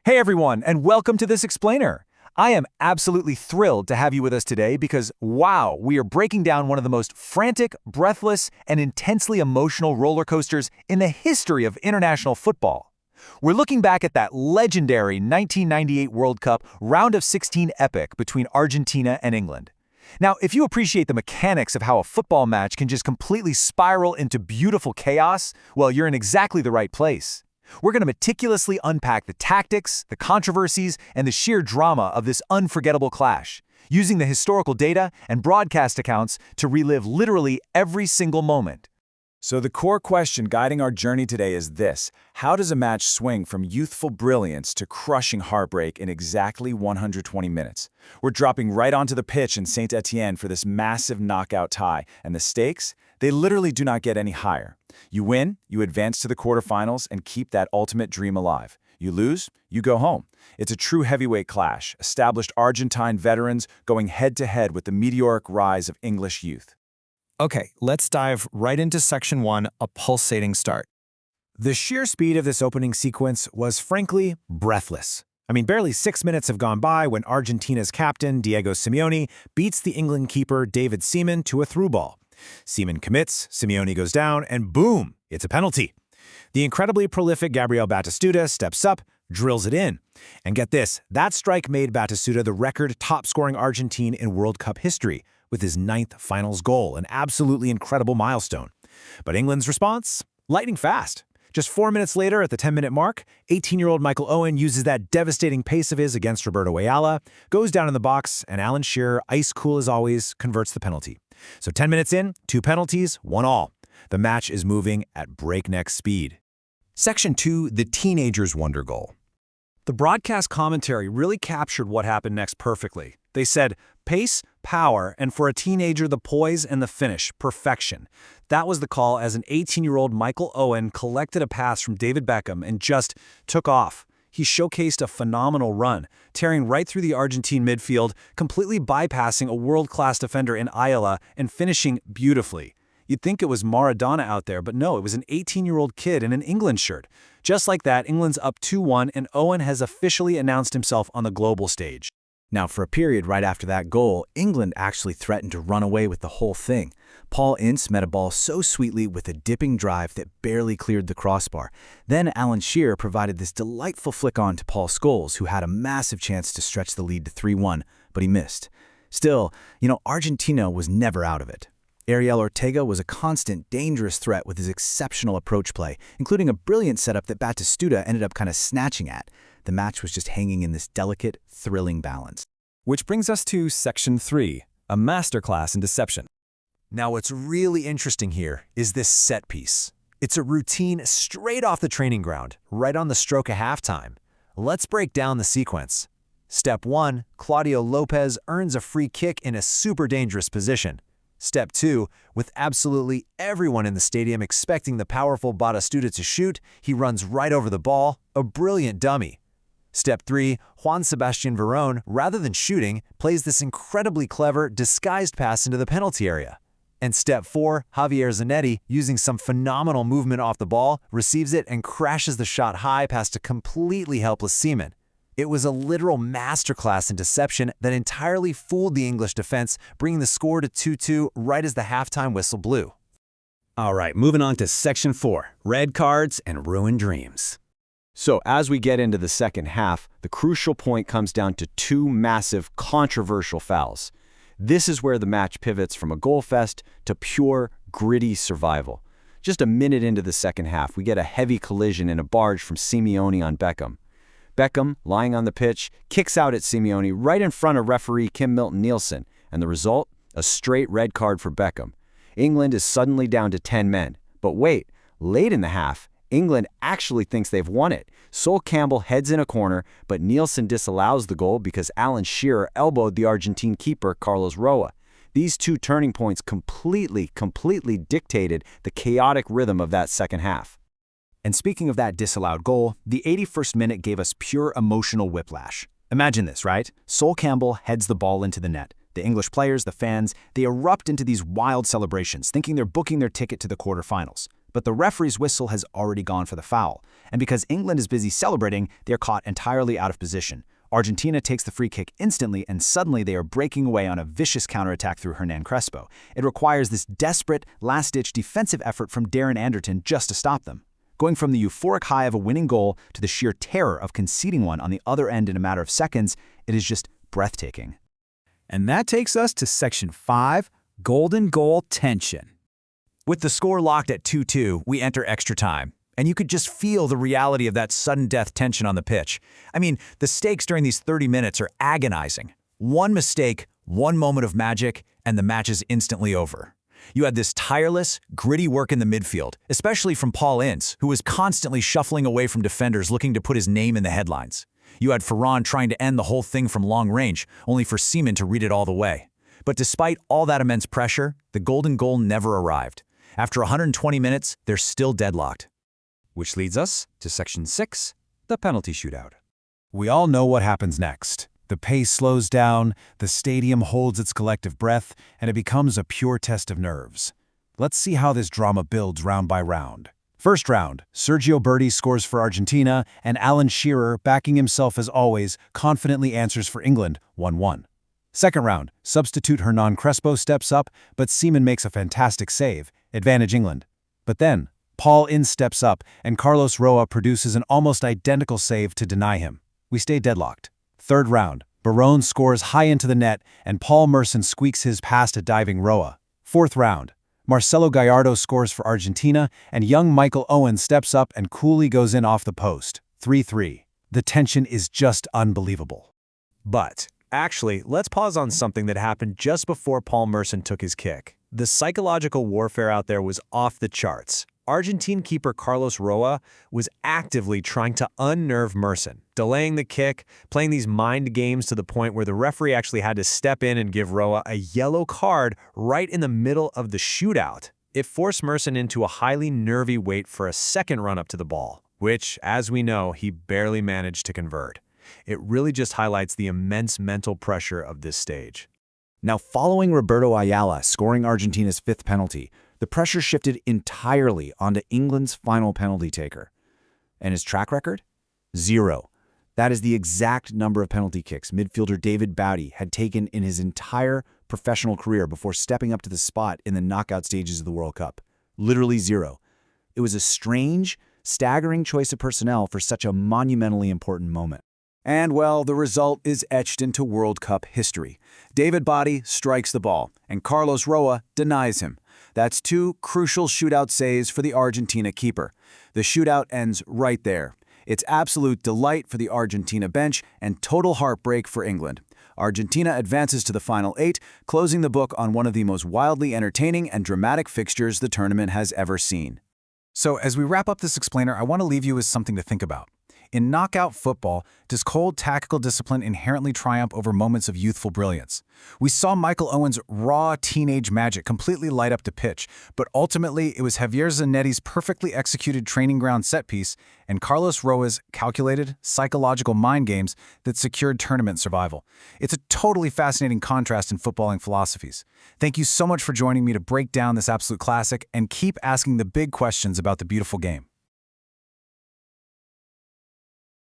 Hey everyone, and welcome to This Explainer. I am absolutely thrilled to have you with us today because, wow, we are breaking down one of the most frantic, breathless, and intensely emotional roller coasters in the history of international football. We're looking back at that legendary 1998 World Cup round of 16 epic between Argentina and England. Now, if you appreciate the mechanics of how a football match can just completely spiral into beautiful chaos, well, you're in exactly the right place. We're going to meticulously unpack the tactics, the controversies, and the sheer drama of this unforgettable clash, using the historical data and broadcast accounts to relive literally every single moment. So the core question guiding our journey today is this: how does a match swing from youthful brilliance to crushing heartbreak in exactly 120 minutes? We're dropping right onto the pitch in Saint-Étienne for this massive knockout tie, and the stakes? They literally do not get any higher. You win, you advance to the quarterfinals and keep that ultimate dream alive. You lose, you go home. It's a true heavyweight clash, established Argentine veterans going head-to-head with the meteoric rise of English youth. Okay, let's dive right into Section 1, a pulsating start. The sheer speed of this opening sequence was frankly breathless. Barely 6 minutes have gone by when Argentina's captain, Diego Simeone, beats the England keeper, David Seaman, to a through ball. Seaman commits, Simeone goes down, and boom, it's a penalty. The incredibly prolific Gabriel Batistuta steps up, drills it in. And get this, that strike made Batistuta the record top-scoring Argentine in World Cup history, with his 9th finals goal, an absolutely incredible milestone. But England's response? Lightning fast. Just 4 minutes later, at the 10-minute mark, 18-year-old Michael Owen uses that devastating pace of his against Roberto Ayala, goes down in the box, and Alan Shearer, ice cool as always, converts the penalty. So 10 minutes in, 2 penalties, 1 all. The match is moving at breakneck speed. Section 2, the teenager's wonder goal. The broadcast commentary really captured what happened next perfectly. They said, pace, power, and for a teenager, the poise and the finish, perfection. That was the call as an 18-year-old Michael Owen collected a pass from David Beckham and just took off. He showcased a phenomenal run, tearing right through the Argentine midfield, completely bypassing a world-class defender in Ayala and finishing beautifully. You'd think it was Maradona out there, but no, it was an 18-year-old kid in an England shirt. Just like that, England's up 2-1, and Owen has officially announced himself on the global stage. Now, for a period right after that goal, England actually threatened to run away with the whole thing. Paul Ince met a ball so sweetly with a dipping drive that barely cleared the crossbar. Then Alan Shearer provided this delightful flick-on to Paul Scholes, who had a massive chance to stretch the lead to 3-1, but he missed. Still, Argentina was never out of it. Ariel Ortega was a constant, dangerous threat with his exceptional approach play, including a brilliant setup that Batistuta ended up kind of snatching at. The match was just hanging in this delicate, thrilling balance. Which brings us to Section 3, a masterclass in deception. Now, what's really interesting here is this set piece. It's a routine straight off the training ground, right on the stroke of halftime. Let's break down the sequence. Step 1, Claudio Lopez earns a free kick in a super dangerous position. Step 2, with absolutely everyone in the stadium expecting the powerful Batistuta to shoot, he runs right over the ball, a brilliant dummy. Step 3, Juan Sebastian Veron, rather than shooting, plays this incredibly clever, disguised pass into the penalty area. And Step 4, Javier Zanetti, using some phenomenal movement off the ball, receives it and crashes the shot high past a completely helpless Seaman. It was a literal masterclass in deception that entirely fooled the English defense, bringing the score to 2-2 right as the halftime whistle blew. All right, moving on to Section 4, red cards and ruined dreams. So as we get into the second half, the crucial point comes down to 2 massive, controversial fouls. This is where the match pivots from a goal fest to pure, gritty survival. Just a minute into the second half, we get a heavy collision in a barge from Simeone on Beckham. Beckham, lying on the pitch, kicks out at Simeone right in front of referee Kim Milton-Nielsen, and the result? A straight red card for Beckham. England is suddenly down to 10 men. But wait, late in the half, England actually thinks they've won it. Sol Campbell heads in a corner, but Nielsen disallows the goal because Alan Shearer elbowed the Argentine keeper Carlos Roa. These 2 turning points completely dictated the chaotic rhythm of that second half. And speaking of that disallowed goal, the 81st minute gave us pure emotional whiplash. Imagine this, right? Sol Campbell heads the ball into the net. The English players, the fans, they erupt into these wild celebrations, thinking they're booking their ticket to the quarterfinals. but the referee's whistle has already gone for the foul. And because England is busy celebrating, they are caught entirely out of position. Argentina takes the free kick instantly, and suddenly they are breaking away on a vicious counterattack through Hernan Crespo. It requires this desperate, last-ditch defensive effort from Darren Anderton just to stop them. Going from the euphoric high of a winning goal to the sheer terror of conceding one on the other end in a matter of seconds, it is just breathtaking. And that takes us to Section 5, Golden Goal Tension. With the score locked at 2-2, we enter extra time. And you could just feel the reality of that sudden death tension on the pitch. I mean, the stakes during these 30 minutes are agonizing. One mistake, one moment of magic, and the match is instantly over. You had this tireless, gritty work in the midfield, especially from Paul Ince, who was constantly shuffling away from defenders looking to put his name in the headlines. You had Ferran trying to end the whole thing from long range, only for Seaman to read it all the way. But despite all that immense pressure, the golden goal never arrived. After 120 minutes, they're still deadlocked. Which leads us to Section 6, the penalty shootout. We all know what happens next. The pace slows down, the stadium holds its collective breath, and it becomes a pure test of nerves. Let's see how this drama builds round by round. First round, Sergio Berti scores for Argentina, and Alan Shearer, backing himself as always, confidently answers for England, 1-1. Second round, substitute Hernan Crespo steps up, but Seaman makes a fantastic save, advantage England. But then, Paul Ince steps up, and Carlos Roa produces an almost identical save to deny him. We stay deadlocked. Third round, Barone scores high into the net, and Paul Merson squeaks his past a diving Roa. Fourth round, Marcelo Gallardo scores for Argentina, and young Michael Owen steps up and coolly goes in off the post. 3-3. The tension is just unbelievable. But, actually, let's pause on something that happened just before Paul Merson took his kick. The psychological warfare out there was off the charts. Argentine keeper Carlos Roa was actively trying to unnerve Merson, delaying the kick, playing these mind games to the point where the referee actually had to step in and give Roa a yellow card right in the middle of the shootout. It forced Merson into a highly nervy wait for a second run-up to the ball, which, as we know, he barely managed to convert. It really just highlights the immense mental pressure of this stage. Now, following Roberto Ayala scoring Argentina's fifth penalty, the pressure shifted entirely onto England's final penalty taker. And his track record? 0. That is the exact number of penalty kicks midfielder David Bowdy had taken in his entire professional career before stepping up to the spot in the knockout stages of the World Cup. Literally 0. It was a strange, staggering choice of personnel for such a monumentally important moment. And, well, the result is etched into World Cup history. David Bowdy strikes the ball, and Carlos Roa denies him. That's 2 crucial shootout saves for the Argentina keeper. The shootout ends right there. It's absolute delight for the Argentina bench and total heartbreak for England. Argentina advances to the final 8, closing the book on one of the most wildly entertaining and dramatic fixtures the tournament has ever seen. So, as we wrap up this explainer, I want to leave you with something to think about. In knockout football, does cold tactical discipline inherently triumph over moments of youthful brilliance? We saw Michael Owen's raw teenage magic completely light up the pitch, but ultimately it was Javier Zanetti's perfectly executed training ground set piece and Carlos Roa's calculated, psychological mind games that secured tournament survival. It's a totally fascinating contrast in footballing philosophies. Thank you so much for joining me to break down this absolute classic and keep asking the big questions about the beautiful game.